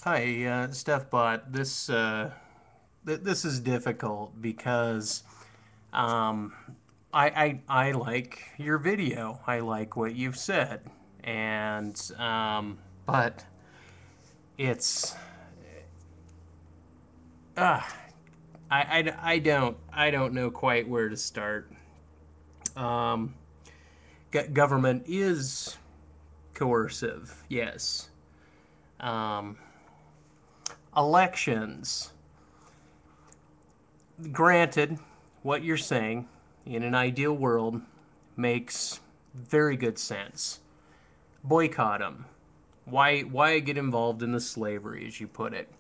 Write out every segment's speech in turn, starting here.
Hi, Stefbot. This is difficult because um, I like your video. I like what you've said, and but it's uh, I don't know quite where to start. Um, Government is coercive, yes. Um, Elections. Granted, what you're saying in an ideal world makes very good sense. Boycott them. Why get involved in the slavery, as you put it?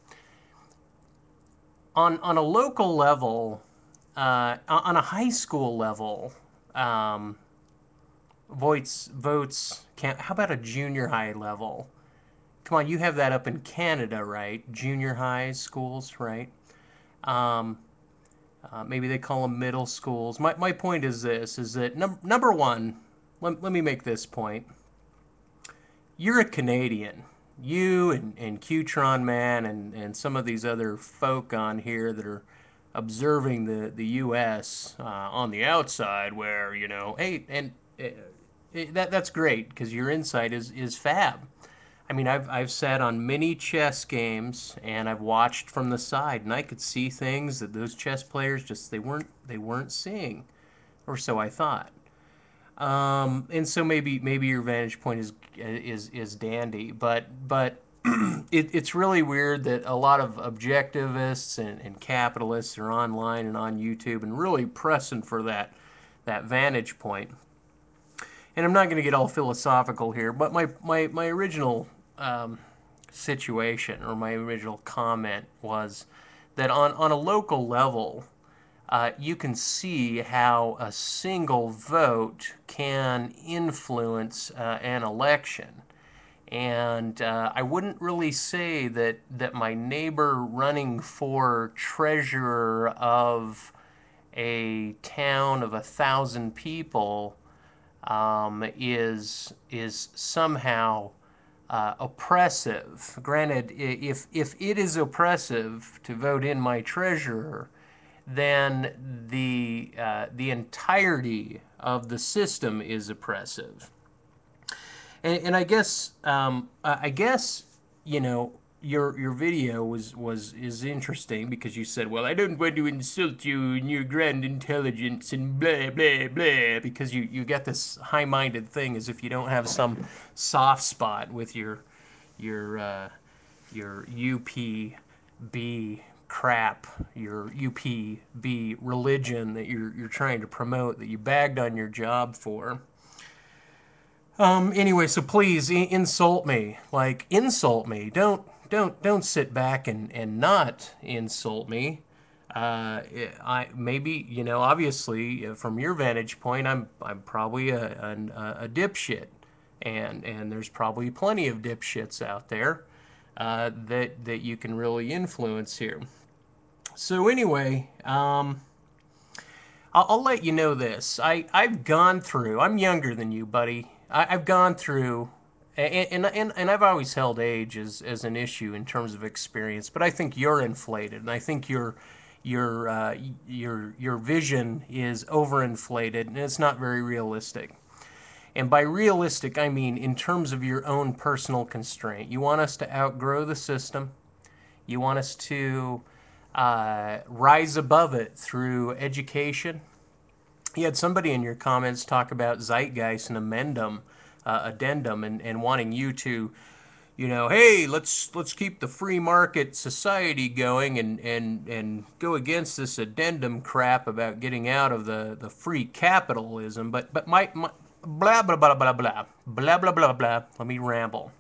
On a local level, on a high school level, um, votes can't. How about a junior high level? Come on, you have that up in Canada, right? Junior high schools, right? Um, Maybe they call them middle schools. My point is this: is that number one, let me make this point. You're a Canadian. You and Qtron Man and some of these other folk on here that are observing the U.S. On the outside, where hey, and that's great because your insight is fab. I mean, I've sat on many chess games and I've watched from the side, and I could see things that those chess players just they weren't seeing, or so I thought. And so maybe your vantage point is dandy, but it's really weird that a lot of objectivists and capitalists are online and on YouTube and really pressing for that vantage point. And I'm not going to get all philosophical here, but my original situation or my original comment was that on a local level, you can see how a single vote can influence an election. And I wouldn't really say that my neighbor running for treasurer of a town of 1,000 people is somehow oppressive. Granted, if it is oppressive to vote in my treasurer, then the entirety of the system is oppressive. And I guess your video was is interesting because you said, well, I don't want to insult you and your grand intelligence and blah blah blah, because you get this high-minded thing as if you don't have some soft spot with your UPB crap, your UPB religion that you're trying to promote, that you bagged on your job for. Anyway, so please insult me. Like, insult me. Don't sit back and not insult me. I maybe obviously from your vantage point, I'm probably a dipshit, and there's probably plenty of dipshits out there that you can really influence here. So anyway, I'll let you know this. I've gone through. I'm younger than you, buddy. I've gone through, and I've always held age as an issue in terms of experience. But I think you're inflated, and I think your vision is overinflated, and it's not very realistic. And by realistic, I mean in terms of your own personal constraint. You want us to outgrow the system. You want us to rise above it through education. You had somebody in your comments talk about zeitgeist and addendum, and wanting you to, hey, let's keep the free market society going and go against this addendum crap about getting out of the free capitalism. But my blah blah blah blah blah blah blah blah blah. Let me ramble.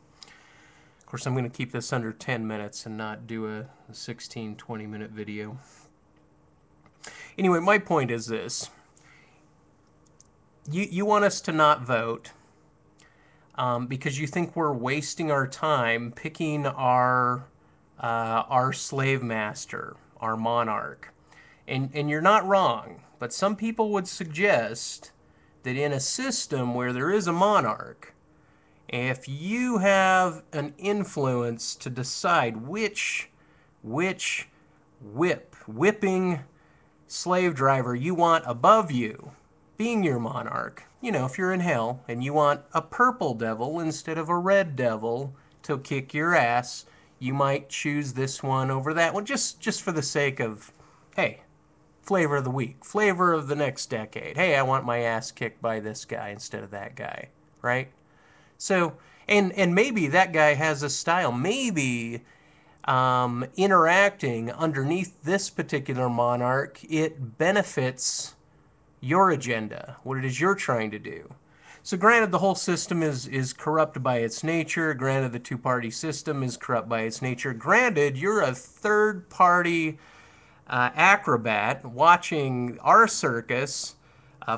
Of course, I'm going to keep this under 10 minutes and not do a 16, 20-minute video. Anyway, my point is this. You want us to not vote because you think we're wasting our time picking our slave master, our monarch. And you're not wrong, but some people would suggest that in a system where there is a monarch, If you have an influence to decide which whipping slave driver you want above you, being your monarch, if you're in hell and you want a purple devil instead of a red devil to kick your ass, you might choose this one over that one just for the sake of, hey, flavor of the week, flavor of the next decade. Hey, I want my ass kicked by this guy instead of that guy, right? So, and maybe that guy has a style. Maybe interacting underneath this particular monarch, it benefits your agenda, what it is you're trying to do. So granted, the whole system is corrupt by its nature. Granted, the two-party system is corrupt by its nature. Granted, you're a third-party acrobat watching our circus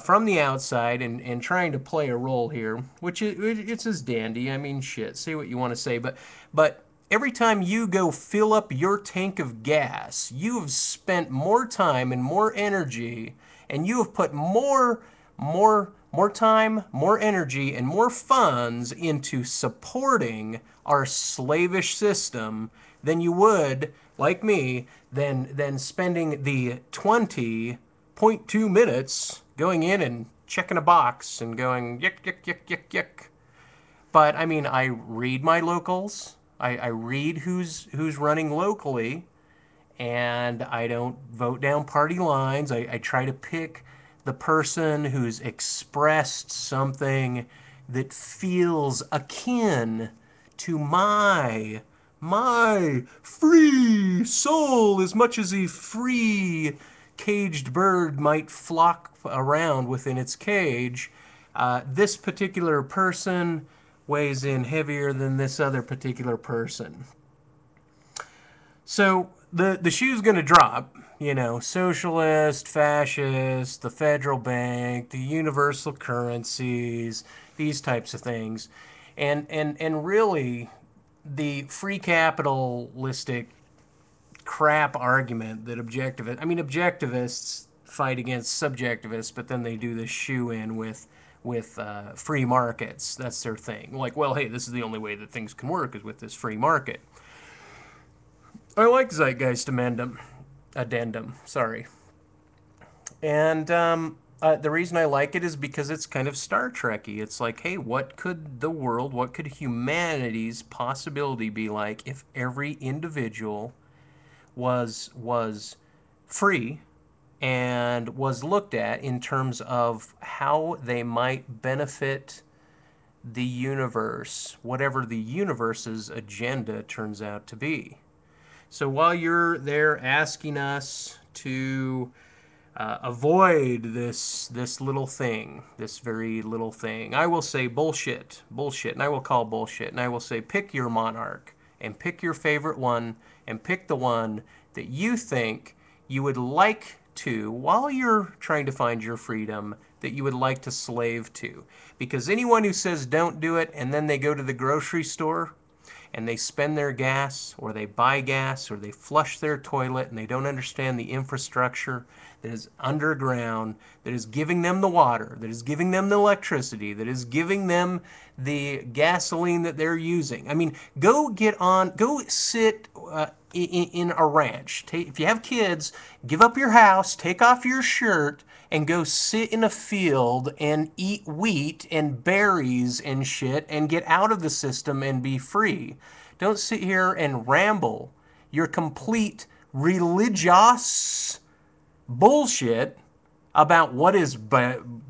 from the outside and trying to play a role here, which it's as dandy. I mean, shit, say what you want to say, but every time you go fill up your tank of gas, you have spent more time and more energy, and you have put more time, more energy, and more funds into supporting our slavish system than you would, like me, than spending the 20.2 minutes going in and checking a box and going yuck, yuck, yuck, yuck, yuck. But I mean, I read my locals. I read who's running locally, and I don't vote down party lines. I try to pick the person who's expressed something that feels akin to my free soul, as much as a free caged bird might flock around within its cage. This particular person weighs in heavier than this other particular person. So the shoe's going to drop. Socialist, fascist, the federal bank, the universal currencies, these types of things. And really, the free capitalistic crap argument that objectivists fight against subjectivists, but then they do this shoe-in with free markets. That's their thing. Like, well, hey, this is the only way that things can work is with this free market. I like zeitgeist addendum, sorry. And the reason I like it is because it's kind of Star Trek-y. It's like, hey, what could humanity's possibility be like if every individual was free and was looked at in terms of how they might benefit the universe, whatever the universe's agenda turns out to be. So while you're there asking us to avoid this little thing, this very little thing, I will say bullshit, and I will call bullshit, and I will say pick your monarch, and pick your favorite one, and pick the one that you think you would like to, while you're trying to find your freedom, that you would like to slave to. Because anyone who says don't do it, and then they go to the grocery store, and they spend their gas, or they buy gas, or they flush their toilet, and they don't understand the infrastructure that is underground, that is giving them the water, that is giving them the electricity, that is giving them the gasoline that they're using. I mean, go sit in a ranch. If you have kids, give up your house, take off your shirt, and go sit in a field and eat wheat and berries and shit and get out of the system and be free. Don't sit here and ramble your complete religious bullshit about what is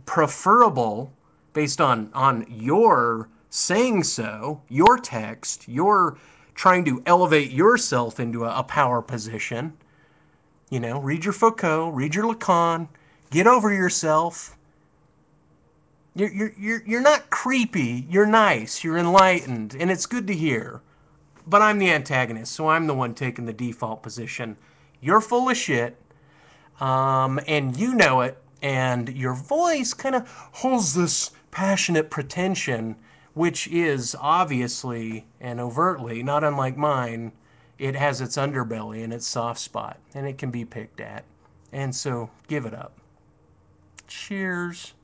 preferable based on your saying so, your text, your trying to elevate yourself into a power position. Read your Foucault, read your Lacan, get over yourself. You're not creepy, you're nice, you're enlightened, and it's good to hear. But I'm the antagonist, so I'm the one taking the default position. You're full of shit, and you know it, and your voice kind of holds this passionate pretension, which is obviously and overtly, not unlike mine, it has its underbelly and its soft spot, and it can be picked at. And so, give it up. Cheers.